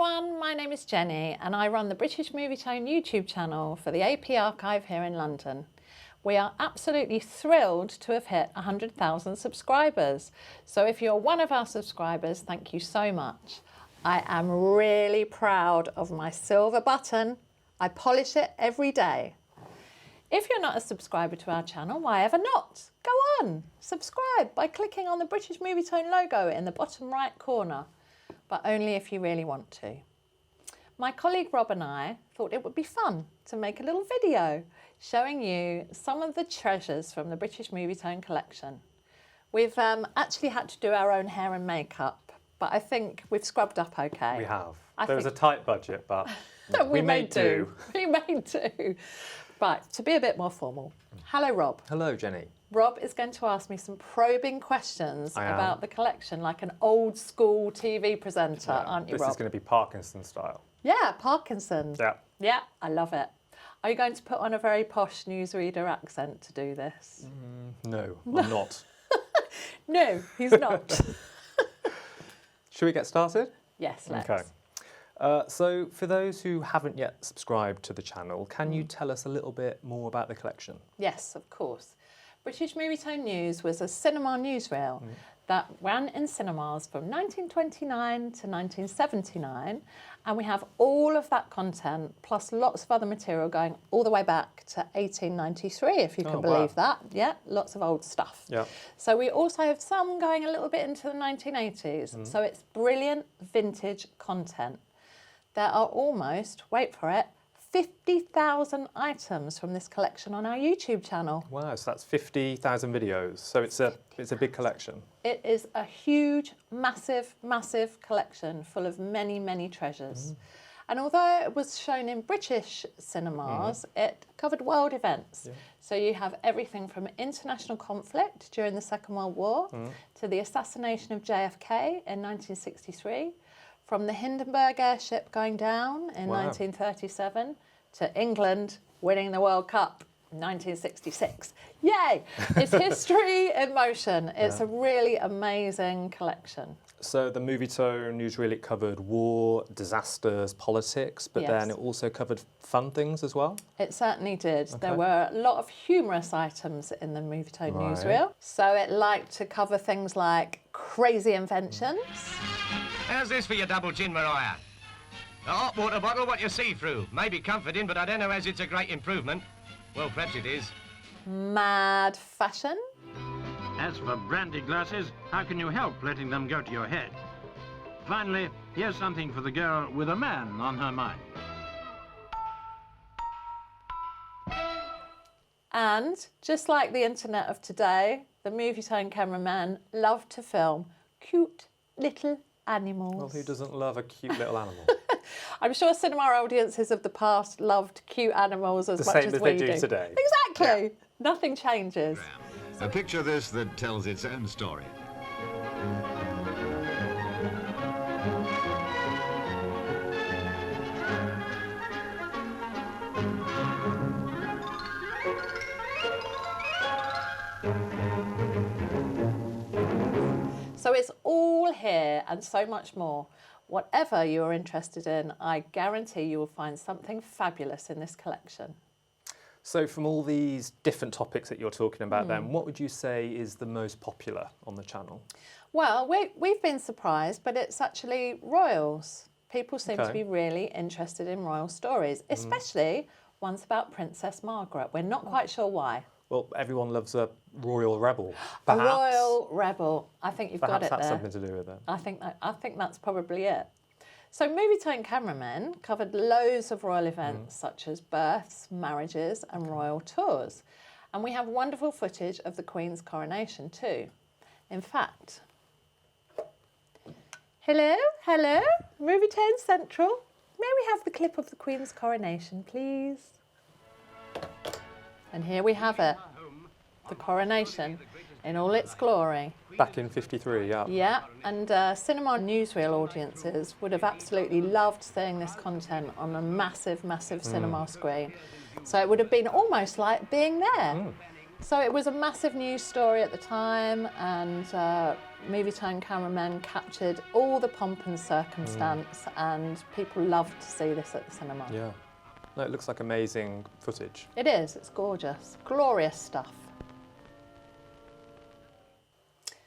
everyone, my name is Jenny and I run the British Movietone YouTube channel for the AP Archive here in London. We are absolutely thrilled to have hit 100,000 subscribers. So if you're one of our subscribers, thank you so much. I am really proud of my silver button. I polish it every day. If you're not a subscriber to our channel, why ever not? Go on, subscribe by clicking on the British Movietone logo in the bottom right corner, but only if you really want to. My colleague Rob and I thought it would be fun to make a little video showing you some of the treasures from the British Movietone collection. We've actually had to do our own hair and makeup, but I think we've scrubbed up okay. We have. There was a tight budget, but we made do. We made do. Right, to be a bit more formal. Hello, Rob. Hello, Jenny. Rob is going to ask me some probing questions about the collection, like an old school TV presenter, aren't you, Rob? This is going to be Parkinson style. Yeah, Parkinson's. Yeah. Yeah, I love it. Are you going to put on a very posh newsreader accent to do this? No, I'm not. No, he's not. Should we get started? Yes, let's. Okay. So for those who haven't yet subscribed to the channel, can you tell us a little bit more about the collection? Yes, of course. British Movietone News was a cinema newsreel that ran in cinemas from 1929 to 1979, and we have all of that content plus lots of other material going all the way back to 1893, if you can believe that. Yeah, lots of old stuff. Yeah. So we also have some going a little bit into the 1980s, so it's brilliant vintage content. There are almost, wait for it, 50,000 items from this collection on our YouTube channel. Wow, so that's 50,000 videos. So it's a big collection. It is a huge, massive, massive collection full of many, many treasures. And although it was shown in British cinemas, it covered world events. Yeah. So you have everything from international conflict during the Second World War to the assassination of JFK in 1963, from the Hindenburg airship going down in 1937 to England winning the World Cup in 1966. Yay! It's history in motion. It's a really amazing collection. So the Movietone newsreel, it covered war, disasters, politics, but then it also covered fun things as well? It certainly did. Okay. There were a lot of humorous items in the Movietone newsreel. So it liked to cover things like crazy inventions. How's this for your double gin, Mariah? A hot water bottle, what you see through. Maybe comforting, but I don't know as it's a great improvement. Well, perhaps it is. Mad fashion. As for brandy glasses, how can you help letting them go to your head? Finally, here's something for the girl with a man on her mind. And just like the internet of today, the Movietone cameraman loved to film cute little animals. Well, who doesn't love a cute little animal? I'm sure cinema audiences of the past loved cute animals as much as we do. The same as they do today. Exactly. Yeah. Nothing changes. A picture this that tells its own story. So it's all here and so much more. Whatever you're interested in, I guarantee you will find something fabulous in this collection. So from all these different topics that you're talking about then, what would you say is the most popular on the channel? Well, we've been surprised, but it's actually royals. People seem to be really interested in royal stories, especially ones about Princess Margaret. We're not quite sure why. Well, everyone loves a royal rebel, perhaps. A royal rebel. I think you've got it there. Perhaps that's something to do with it. I think that's probably it. So Movietone cameramen covered loads of royal events such as births, marriages and royal tours. And we have wonderful footage of the Queen's coronation too. In fact, hello, Movietone Central. May we have the clip of the Queen's coronation, please? And here we have it, the coronation in all its glory. Back in '53, yeah. Yeah, and cinema newsreel audiences would have absolutely loved seeing this content on a massive, massive cinema screen. So it would have been almost like being there. So it was a massive news story at the time, and Movietone cameramen captured all the pomp and circumstance, and people loved to see this at the cinema. Yeah. No, it looks like amazing footage. It is, it's gorgeous, glorious stuff.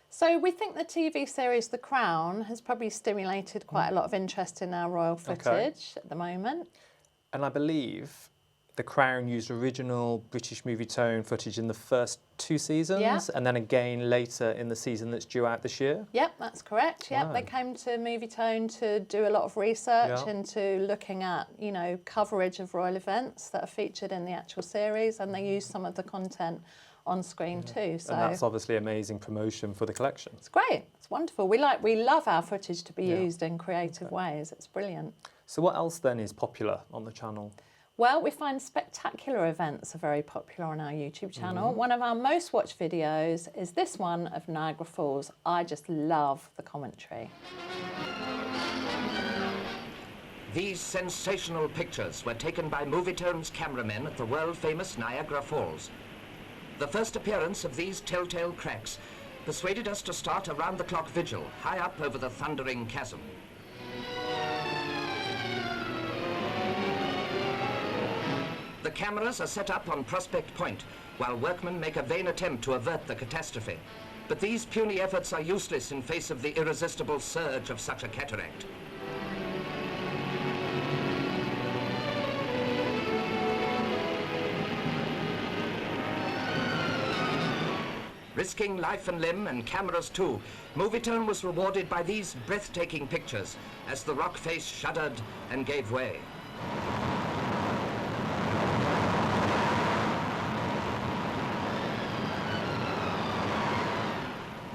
So we think the TV series The Crown has probably stimulated quite a lot of interest in our royal footage at the moment. And I believe The Crown used original British Movietone footage in the first 2 seasons, and then again later in the season that's due out this year. Yep, that's correct. Yep, Wow. they came to Movietone to do a lot of research into looking at, you know, coverage of royal events that are featured in the actual series, and they used some of the content on screen too. So And that's obviously amazing promotion for the collection. it's great. It's wonderful. We love our footage to be used in creative ways. It's brilliant. So what else then is popular on the channel? Well, we find spectacular events are very popular on our YouTube channel. One of our most watched videos is this one of Niagara Falls. I just love the commentary. These sensational pictures were taken by Movietone's cameramen at the world-famous Niagara Falls. The first appearance of these telltale cracks persuaded us to start a round-the-clock vigil high up over the thundering chasm. The cameras are set up on Prospect Point, while workmen make a vain attempt to avert the catastrophe. But these puny efforts are useless in face of the irresistible surge of such a cataract. Risking life and limb, and cameras too, Movietone was rewarded by these breathtaking pictures as the rock face shuddered and gave way.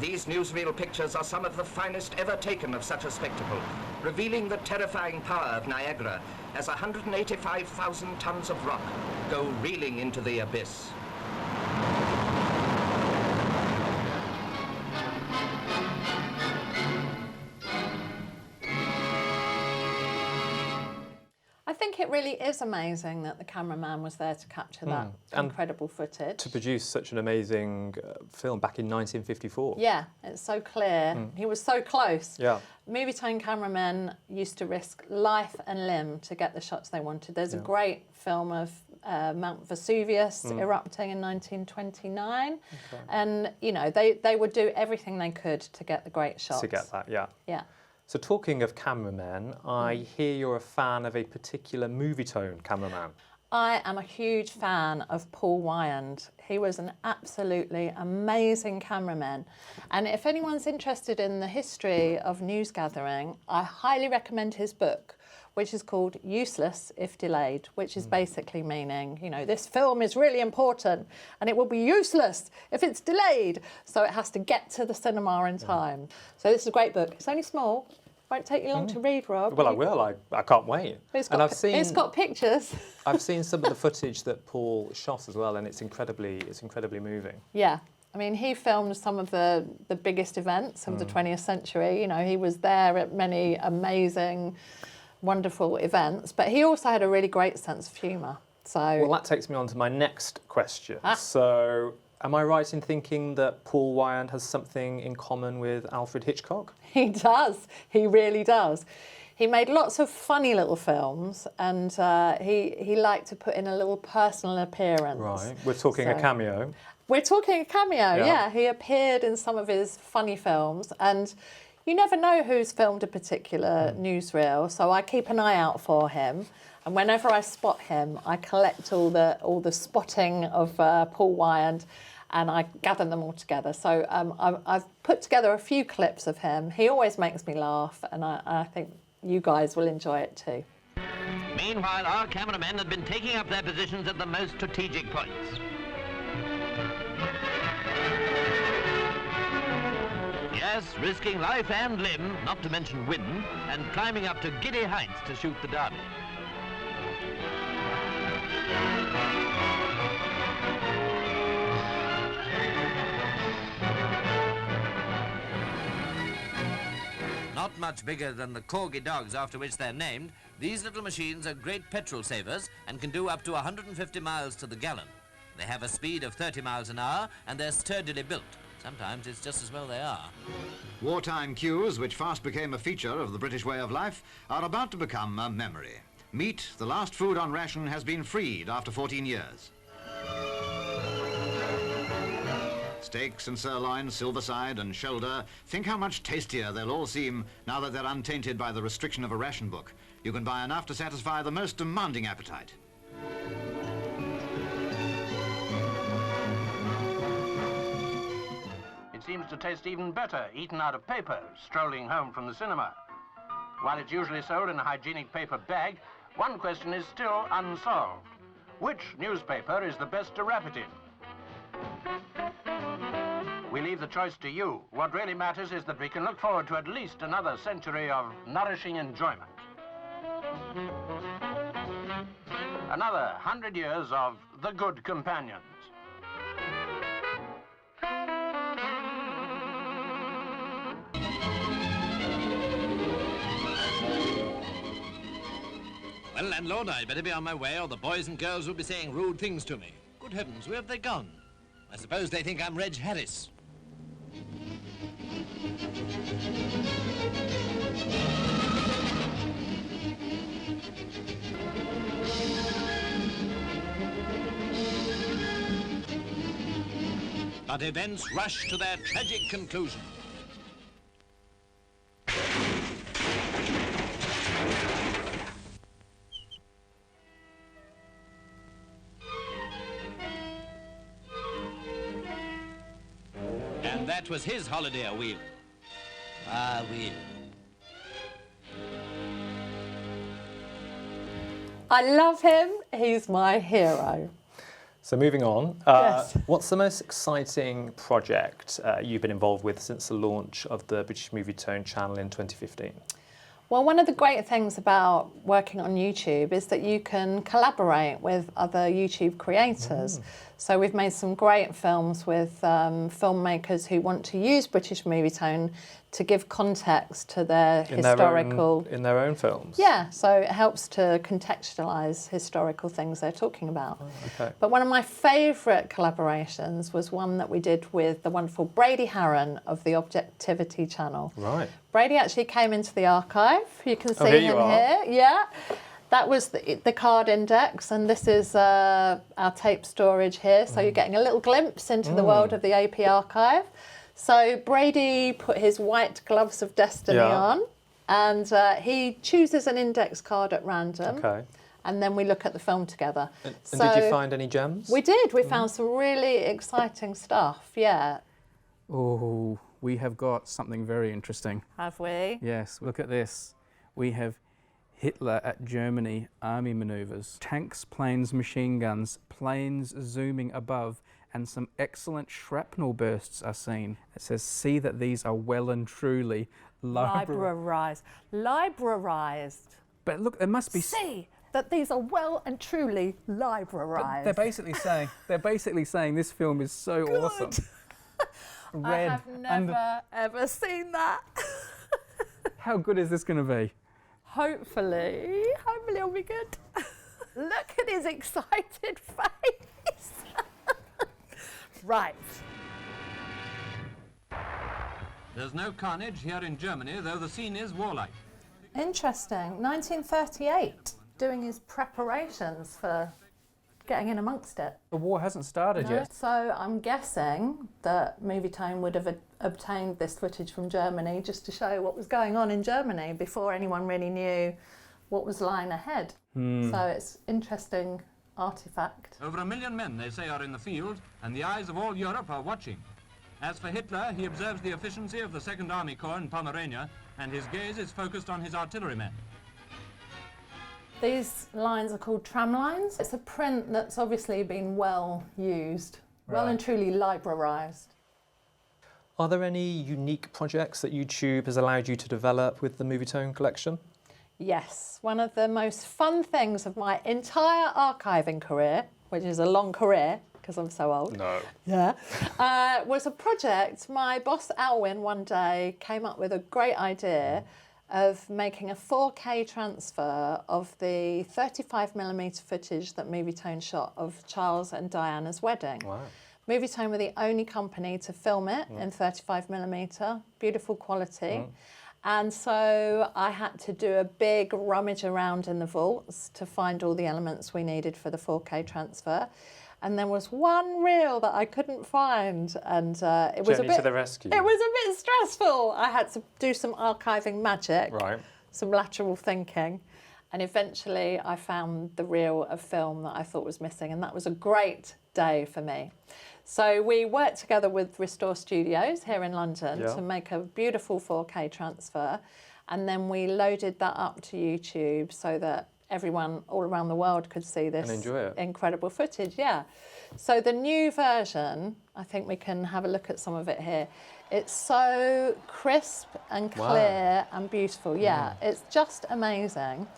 These newsreel pictures are some of the finest ever taken of such a spectacle, revealing the terrifying power of Niagara as 185,000 tons of rock go reeling into the abyss. I think it really is amazing that the cameraman was there to capture that incredible footage. To produce such an amazing film back in 1954. Yeah, it's so clear. He was so close. Yeah. Movietone cameramen used to risk life and limb to get the shots they wanted. There's a great film of Mount Vesuvius erupting in 1929. And, you know, they would do everything they could to get the great shots. To get that, yeah. Yeah. So talking of cameramen, I hear you're a fan of a particular Movietone cameraman. I am a huge fan of Paul Wyand. He was an absolutely amazing cameraman. And if anyone's interested in the history of news gathering, I highly recommend his book, which is called Useless If Delayed, which is basically meaning, you know, this film is really important and it will be useless if it's delayed. So it has to get to the cinema in time. So this is a great book. It's only small. Won't take you long to read, Rob. Well, I will. I can't wait. It's got pictures. I've seen some of the footage that Paul shot as well, and it's incredibly moving. Yeah. I mean, he filmed some of the biggest events of the 20th century. You know, he was there at many amazing, wonderful events, but he also had a really great sense of humour. So, well, that takes me on to my next question. So, am I right in thinking that Paul Wyant has something in common with Alfred Hitchcock? He does. He really does. He made lots of funny little films, and he liked to put in a little personal appearance. Right. We're talking a cameo. We're talking a cameo, yeah. He appeared in some of his funny films, and you never know who's filmed a particular newsreel, so I keep an eye out for him. And whenever I spot him, I collect all the spotting of Paul Wyand, and I gather them all together. So I've put together a few clips of him. He always makes me laugh, and I think you guys will enjoy it too. Meanwhile, our cameramen had been taking up their positions at the most strategic points. Yes, risking life and limb, not to mention wind, and climbing up to giddy heights to shoot the derby. Not much bigger than the corgi dogs after which they're named, these little machines are great petrol savers and can do up to 150 miles to the gallon. They have a speed of 30 miles an hour and they're sturdily built. Sometimes it's just as well they are. Wartime queues, which fast became a feature of the British way of life, are about to become a memory. Meat, the last food on ration, has been freed after 14 years. Steaks and sirloin, silverside and shoulder, think how much tastier they'll all seem now that they're untainted by the restriction of a ration book. You can buy enough to satisfy the most demanding appetite. It seems to taste even better eaten out of paper, strolling home from the cinema. While it's usually sold in a hygienic paper bag, one question is still unsolved. Which newspaper is the best to wrap it in? We leave the choice to you. What really matters is that we can look forward to at least another century of nourishing enjoyment. Another 100 years of the good companions. Well, landlord, I'd better be on my way or the boys and girls will be saying rude things to me. Good heavens, where have they gone? I suppose they think I'm Reg Harris. But events rush to their tragic conclusion. And that was his holiday, Will. Ah, Will. I love him. He's my hero. So moving on, Yes. what's the most exciting project you've been involved with since the launch of the British Movietone channel in 2015? Well, one of the great things about working on YouTube is that you can collaborate with other YouTube creators. So we've made some great films with filmmakers who want to use British Movietone to give context to their historical... In their own films? Yeah, so it helps to contextualise historical things they're talking about. Oh, okay. But one of my favourite collaborations was one that we did with the wonderful Brady Haran of the Objectivity channel. Right. Brady actually came into the archive. You can see here you him are. here. Yeah. That was the card index, and this is our tape storage here. So you're getting a little glimpse into the world of the AP archive. So Brady put his white gloves of destiny on, and he chooses an index card at random. Okay. And then we look at the film together. And did you find any gems? We did. We found some really exciting stuff. Yeah. Oh, we have got something very interesting. Have we? Yes, look at this. We have Hitler at Germany army manoeuvres, tanks, planes, machine guns, planes zooming above, and some excellent shrapnel bursts are seen. It says, see that these are well and truly Librarized. Librarized. But look, there must be... See that these are well and truly librarized. They're basically saying this film is so awesome. I have never ever seen that. How good is this going to be? Hopefully it'll be good. Look at his excited face. Right. There's no carnage here in Germany, though the scene is warlike. Interesting. 1938, doing his preparations for getting in amongst it. The war hasn't started yet. So I'm guessing that Movietone would have obtained this footage from Germany just to show what was going on in Germany before anyone really knew what was lying ahead. So it's interesting artifact. Over 1 million men, they say, are in the field, and the eyes of all Europe are watching. As for Hitler, he observes the efficiency of the Second Army Corps in Pomerania, and his gaze is focused on his artillerymen. These lines are called tram lines. It's a print that's obviously been well used, well and truly librarized. Are there any unique projects that YouTube has allowed you to develop with the Movietone collection? Yes, one of the most fun things of my entire archiving career, which is a long career because I'm so old. No. Yeah. Was a project. My boss Alwyn one day came up with a great idea of making a 4K transfer of the 35mm footage that Movietone shot of Charles and Diana's wedding. Wow. Movietone were the only company to film it in 35mm, beautiful quality. And so I had to do a big rummage around in the vaults to find all the elements we needed for the 4K transfer. And there was one reel that I couldn't find, and it was Jenny to the rescue. It was a bit stressful. I had to do some archiving magic, some lateral thinking, and eventually I found the reel of film that I thought was missing, and that was a great day for me. So we worked together with R3store Studios here in London to make a beautiful 4K transfer, and then we loaded that up to YouTube so that everyone all around the world could see this and enjoy it. Incredible footage. So the new version, I think we can have a look at some of it here. It's so crisp and clear and beautiful. It's just amazing.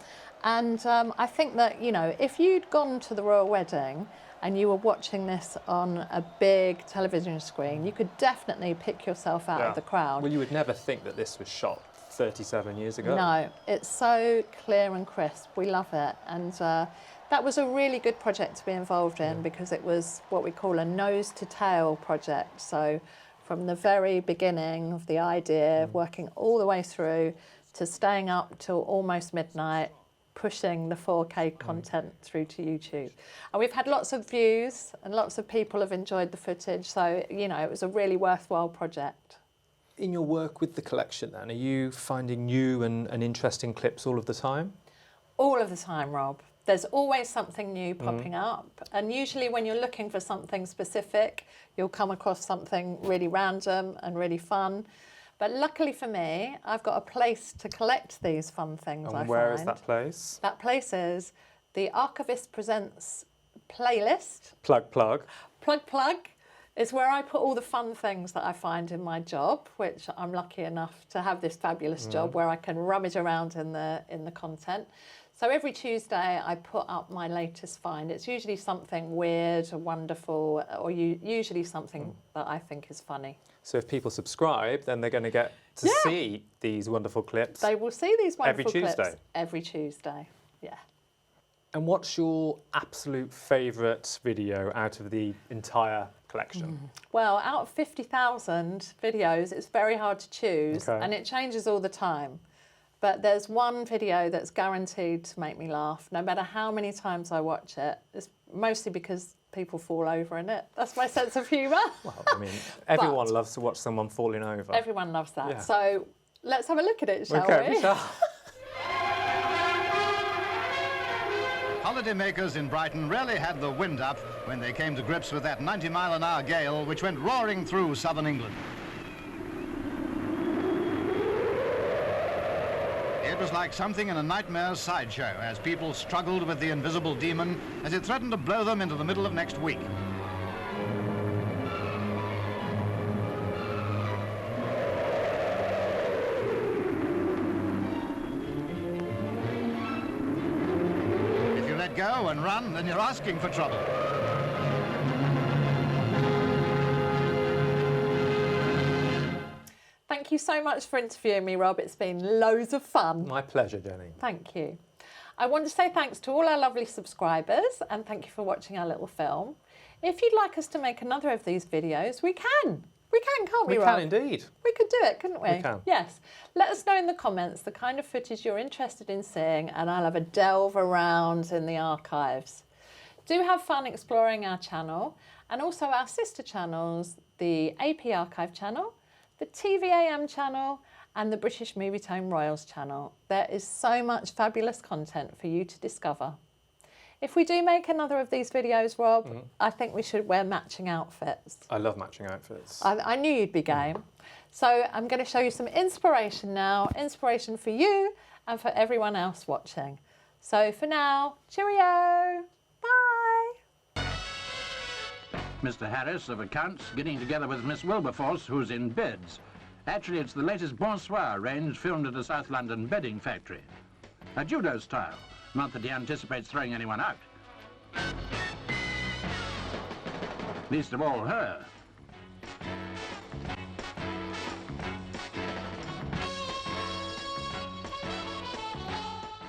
And I think that, you know, if you'd gone to the royal wedding and you were watching this on a big television screen, you could definitely pick yourself out of the crowd. Well, you would never think that this was shot 37 years ago. No, it's so clear and crisp. We love it. And that was a really good project to be involved in because it was what we call a nose to tail project. So from the very beginning of the idea, working all the way through to staying up till almost midnight, pushing the 4K content through to YouTube. And we've had lots of views and lots of people have enjoyed the footage. So, you know, it was a really worthwhile project. In your work with the collection then, are you finding new and interesting clips all of the time? All of the time, Rob. There's always something new popping up. And usually when you're looking for something specific, you'll come across something really random and really fun. But luckily for me, I've got a place to collect these fun things, And where is that place? That place is the Archivist Presents playlist. Plug, plug. Plug, plug. It's where I put all the fun things that I find in my job, which I'm lucky enough to have this fabulous job where I can rummage around in the content. So every Tuesday I put up my latest find. It's usually something weird or wonderful, or usually something that I think is funny. So if people subscribe, then they're going to get to see these wonderful clips. They will see these wonderful every Tuesday. clips every Tuesday. Yeah. And what's your absolute favourite video out of the entire collection? Well, out of 50,000 videos, it's very hard to choose, and it changes all the time. But there's one video that's guaranteed to make me laugh, no matter how many times I watch it. It's mostly because people fall over in it. That's my sense of humour. Well, I mean, everyone loves to watch someone falling over. Everyone loves that. So let's have a look at it, shall we? Holidaymakers in Brighton rarely had the wind up when they came to grips with that 90-mile-an-hour gale which went roaring through southern England. It was like something in a nightmare sideshow as people struggled with the invisible demon as it threatened to blow them into the middle of next week. If you let go and run, then you're asking for trouble. Thank you so much for interviewing me, Rob. It's been loads of fun. My pleasure, Jenny. Thank you. I want to say thanks to all our lovely subscribers and thank you for watching our little film. If you'd like us to make another of these videos, we can. We can, can't we, Rob? We can indeed. We could do it, couldn't we? We can. Yes. Let us know in the comments the kind of footage you're interested in seeing and I'll have a delve around in the archives. Do have fun exploring our channel and also our sister channels, the AP Archive channel, the TVAM channel and the British Movietone Royals channel. There is so much fabulous content for you to discover. If we do make another of these videos, Rob, I think we should wear matching outfits. I love matching outfits. I knew you'd be game. So I'm going to show you some inspiration now, inspiration for you and for everyone else watching. So for now, cheerio, bye. Mr. Harris of accounts getting together with Miss Wilberforce, who's in beds. Actually, it's the latest bonsoir range filmed at a South London bedding factory. A judo style, not that he anticipates throwing anyone out. Least of all her.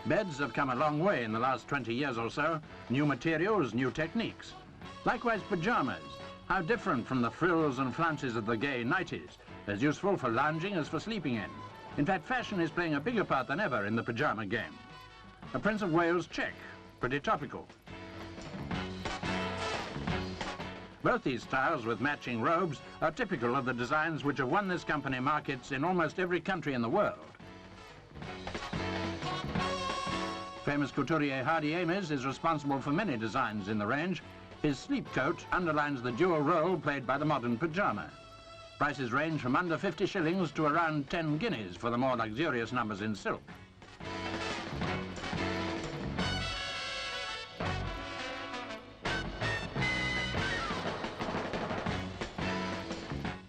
Beds have come a long way in the last 20 years or so. New materials, new techniques. Likewise, pajamas. How different from the frills and flounces of the gay 90s, as useful for lounging as for sleeping in. In fact, fashion is playing a bigger part than ever in the pyjama game. A Prince of Wales check, pretty topical. Both these styles with matching robes are typical of the designs which have won this company markets in almost every country in the world. Famous couturier Hardy Ames is responsible for many designs in the range. His sleep coat underlines the dual role played by the modern pyjama. Prices range from under 50 shillings to around 10 guineas for the more luxurious numbers in silk.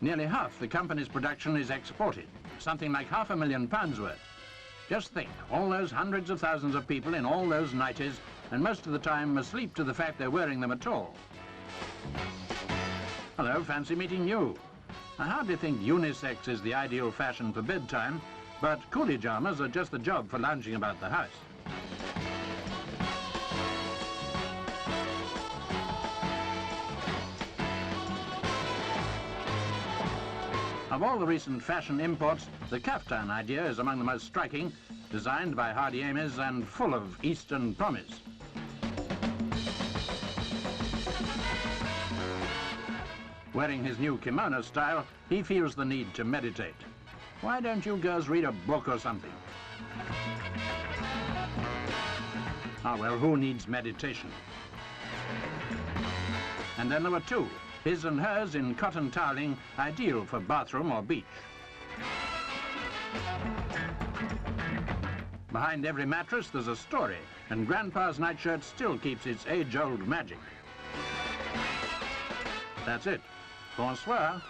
Nearly half the company's production is exported, something like £500,000 worth. Just think, all those hundreds of thousands of people in all those nighties, and most of the time asleep to the fact they're wearing them at all. Hello, fancy meeting you. I hardly think unisex is the ideal fashion for bedtime, but coolie jammers are just the job for lounging about the house. Of all the recent fashion imports, the kaftan idea is among the most striking, designed by Hardy Ames and full of Eastern promise. Wearing his new kimono style, he feels the need to meditate. Why don't you girls read a book or something? Ah, well, who needs meditation? And then there were two. His and hers in cotton toweling, ideal for bathroom or beach. Behind every mattress there's a story, and Grandpa's nightshirt still keeps its age-old magic. That's it. Bonsoir.